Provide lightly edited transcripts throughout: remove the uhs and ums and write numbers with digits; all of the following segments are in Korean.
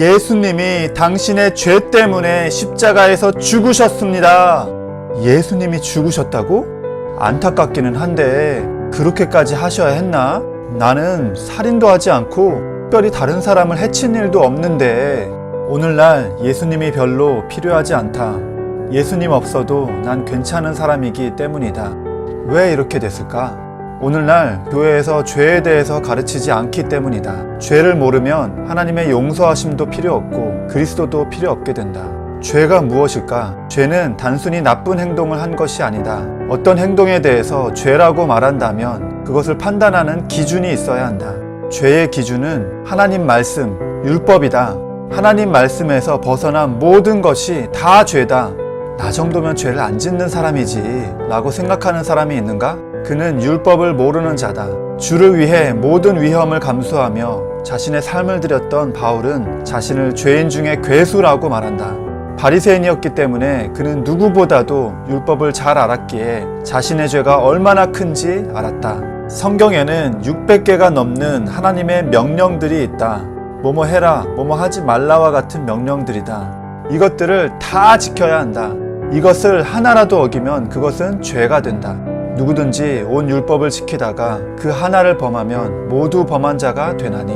예수님이 당신의 죄 때문에 십자가에서 죽으셨습니다. 예수님이 죽으셨다고? 안타깝기는 한데 그렇게까지 하셔야 했나? 나는 살인도 하지 않고 특별히 다른 사람을 해친 일도 없는데 오늘날 예수님이 별로 필요하지 않다. 예수님 없어도 난 괜찮은 사람이기 때문이다. 왜 이렇게 됐을까? 오늘날 교회에서 죄에 대해서 가르치지 않기 때문이다. 죄를 모르면 하나님의 용서하심도 필요 없고 그리스도도 필요 없게 된다. 죄가 무엇일까? 죄는 단순히 나쁜 행동을 한 것이 아니다. 어떤 행동에 대해서 죄라고 말한다면 그것을 판단하는 기준이 있어야 한다. 죄의 기준은 하나님 말씀, 율법이다. 하나님 말씀에서 벗어난 모든 것이 다 죄다. 나 정도면 죄를 안 짓는 사람이지 라고 생각하는 사람이 있는가? 그는 율법을 모르는 자다. 주를 위해 모든 위험을 감수하며 자신의 삶을 드렸던 바울은 자신을 죄인 중에 괴수라고 말한다. 바리새인이었기 때문에 그는 누구보다도 율법을 잘 알았기에 자신의 죄가 얼마나 큰지 알았다. 성경에는 600개가 넘는 하나님의 명령들이 있다. 뭐뭐 해라, 뭐뭐 하지 말라와 같은 명령들이다. 이것들을 다 지켜야 한다. 이것을 하나라도 어기면 그것은 죄가 된다. 누구든지 온 율법을 지키다가 그 하나를 범하면 모두 범한 자가 되나니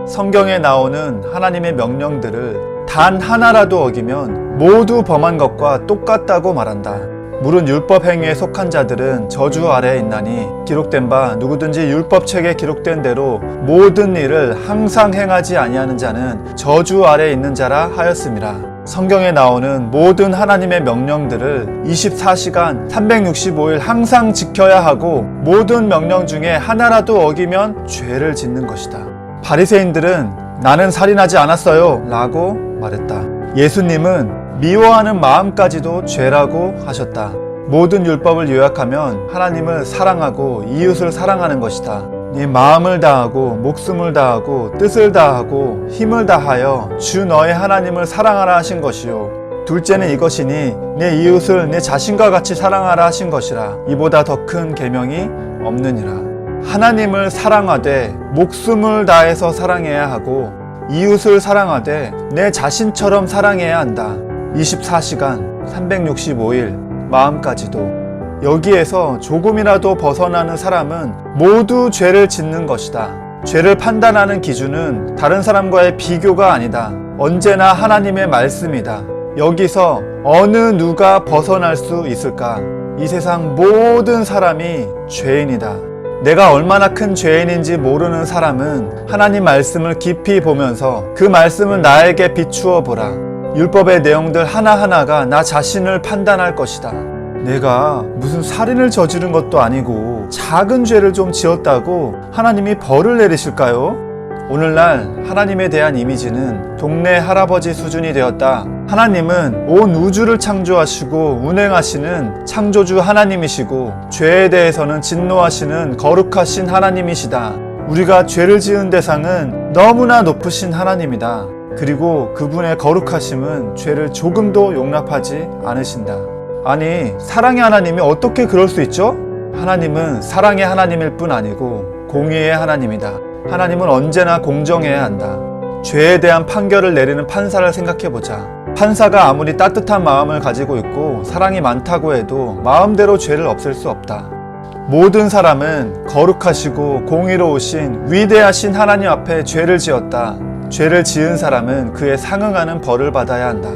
성경에 나오는 하나님의 명령들을 단 하나라도 어기면 모두 범한 것과 똑같다고 말한다. 물은 율법 행위에 속한 자들은 저주 아래에 있나니 기록된 바 누구든지 율법책에 기록된 대로 모든 일을 항상 행하지 아니하는 자는 저주 아래에 있는 자라 하였음이라. 성경에 나오는 모든 하나님의 명령들을 24시간 365일 항상 지켜야 하고 모든 명령 중에 하나라도 어기면 죄를 짓는 것이다. 바리새인들은 나는 살인하지 않았어요 라고 말했다. 예수님은 미워하는 마음까지도 죄라고 하셨다. 모든 율법을 요약하면 하나님을 사랑하고 이웃을 사랑하는 것이다. 네 마음을 다하고 목숨을 다하고 뜻을 다하고 힘을 다하여 주 너의 하나님을 사랑하라 하신 것이요. 둘째는 이것이니 내 이웃을 내 자신과 같이 사랑하라 하신 것이라. 이보다 더 큰 계명이 없느니라. 하나님을 사랑하되 목숨을 다해서 사랑해야 하고 이웃을 사랑하되 내 자신처럼 사랑해야 한다. 24시간 365일 마음까지도. 여기에서 조금이라도 벗어나는 사람은 모두 죄를 짓는 것이다. 죄를 판단하는 기준은 다른 사람과의 비교가 아니다. 언제나 하나님의 말씀이다. 여기서 어느 누가 벗어날 수 있을까? 이 세상 모든 사람이 죄인이다. 내가 얼마나 큰 죄인인지 모르는 사람은 하나님 말씀을 깊이 보면서 그 말씀을 나에게 비추어 보라. 율법의 내용들 하나하나가 나 자신을 판단할 것이다. 내가 무슨 살인을 저지른 것도 아니고 작은 죄를 좀 지었다고 하나님이 벌을 내리실까요? 오늘날 하나님에 대한 이미지는 동네 할아버지 수준이 되었다. 하나님은 온 우주를 창조하시고 운행하시는 창조주 하나님이시고 죄에 대해서는 진노하시는 거룩하신 하나님이시다. 우리가 죄를 지은 대상은 너무나 높으신 하나님이다. 그리고 그분의 거룩하심은 죄를 조금도 용납하지 않으신다. 아니, 사랑의 하나님이 어떻게 그럴 수 있죠? 하나님은 사랑의 하나님일 뿐 아니고 공의의 하나님이다. 하나님은 언제나 공정해야 한다. 죄에 대한 판결을 내리는 판사를 생각해보자. 판사가 아무리 따뜻한 마음을 가지고 있고 사랑이 많다고 해도 마음대로 죄를 없앨 수 없다. 모든 사람은 거룩하시고 공의로우신 위대하신 하나님 앞에 죄를 지었다. 죄를 지은 사람은 그에 상응하는 벌을 받아야 한다.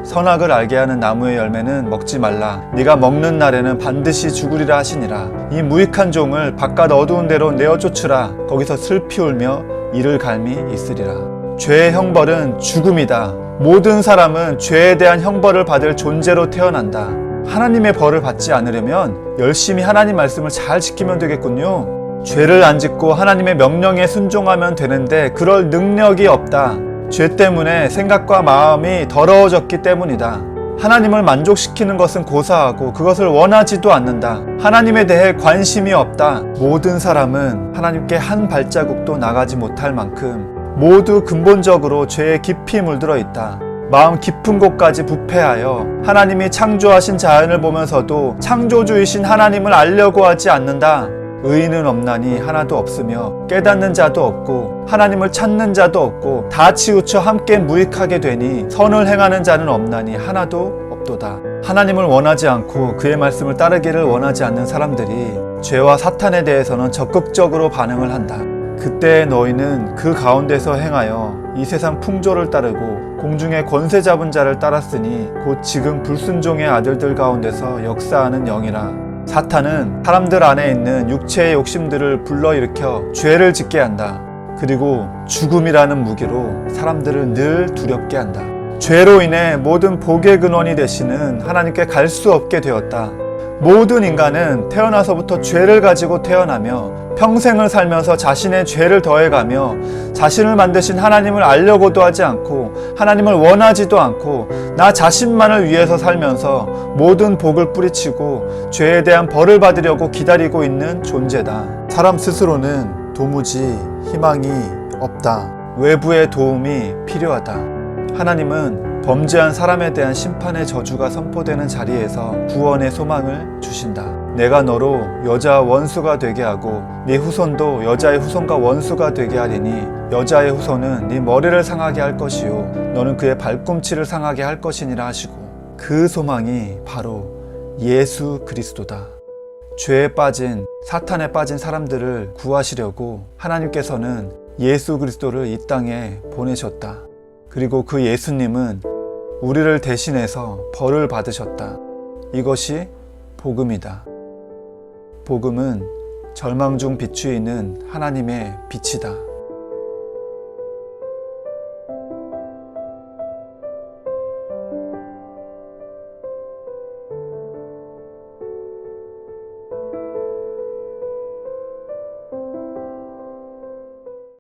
선악을 알게 하는 나무의 열매는 먹지 말라. 네가 먹는 날에는 반드시 죽으리라 하시니라. 이 무익한 종을 바깥 어두운 데로 내어 쫓으라. 거기서 슬피 울며 이를 갈미 있으리라. 죄의 형벌은 죽음이다. 모든 사람은 죄에 대한 형벌을 받을 존재로 태어난다. 하나님의 벌을 받지 않으려면 열심히 하나님 말씀을 잘 지키면 되겠군요. 죄를 안 짓고 하나님의 명령에 순종하면 되는데 그럴 능력이 없다. 죄 때문에 생각과 마음이 더러워졌기 때문이다. 하나님을 만족시키는 것은 고사하고 그것을 원하지도 않는다. 하나님에 대해 관심이 없다. 모든 사람은 하나님께 한 발자국도 나가지 못할 만큼 모두 근본적으로 죄에 깊이 물들어 있다. 마음 깊은 곳까지 부패하여 하나님이 창조하신 자연을 보면서도 창조주이신 하나님을 알려고 하지 않는다. 의인은 없나니 하나도 없으며 깨닫는 자도 없고 하나님을 찾는 자도 없고 다 치우쳐 함께 무익하게 되니 선을 행하는 자는 없나니 하나도 없도다. 하나님을 원하지 않고 그의 말씀을 따르기를 원하지 않는 사람들이 죄와 사탄에 대해서는 적극적으로 반응을 한다. 그때 너희는 그 가운데서 행하여 이 세상 풍조를 따르고 공중의 권세 잡은 자를 따랐으니 곧 지금 불순종의 아들들 가운데서 역사하는 영이라. 사탄은 사람들 안에 있는 육체의 욕심들을 불러일으켜 죄를 짓게 한다. 그리고 죽음이라는 무기로 사람들을 늘 두렵게 한다. 죄로 인해 모든 복의 근원이 되시는 하나님께 갈 수 없게 되었다. 모든 인간은 태어나서부터 죄를 가지고 태어나며 평생을 살면서 자신의 죄를 더해가며 자신을 만드신 하나님을 알려고도 하지 않고 하나님을 원하지도 않고 나 자신만을 위해서 살면서 모든 복을 뿌리치고 죄에 대한 벌을 받으려고 기다리고 있는 존재다. 사람 스스로는 도무지 희망이 없다. 외부의 도움이 필요하다. 하나님은 범죄한 사람에 대한 심판의 저주가 선포되는 자리에서 구원의 소망을 주신다. 내가 너로 여자 원수가 되게 하고 네 후손도 여자의 후손과 원수가 되게 하리니 여자의 후손은 네 머리를 상하게 할 것이요 너는 그의 발꿈치를 상하게 할 것이니라 하시고, 그 소망이 바로 예수 그리스도다. 죄에 빠진, 사탄에 빠진 사람들을 구하시려고 하나님께서는 예수 그리스도를 이 땅에 보내셨다. 그리고 그 예수님은 우리를 대신해서 벌을 받으셨다. 이것이 복음이다. 복음은 절망 중 비추이는 하나님의 빛이다.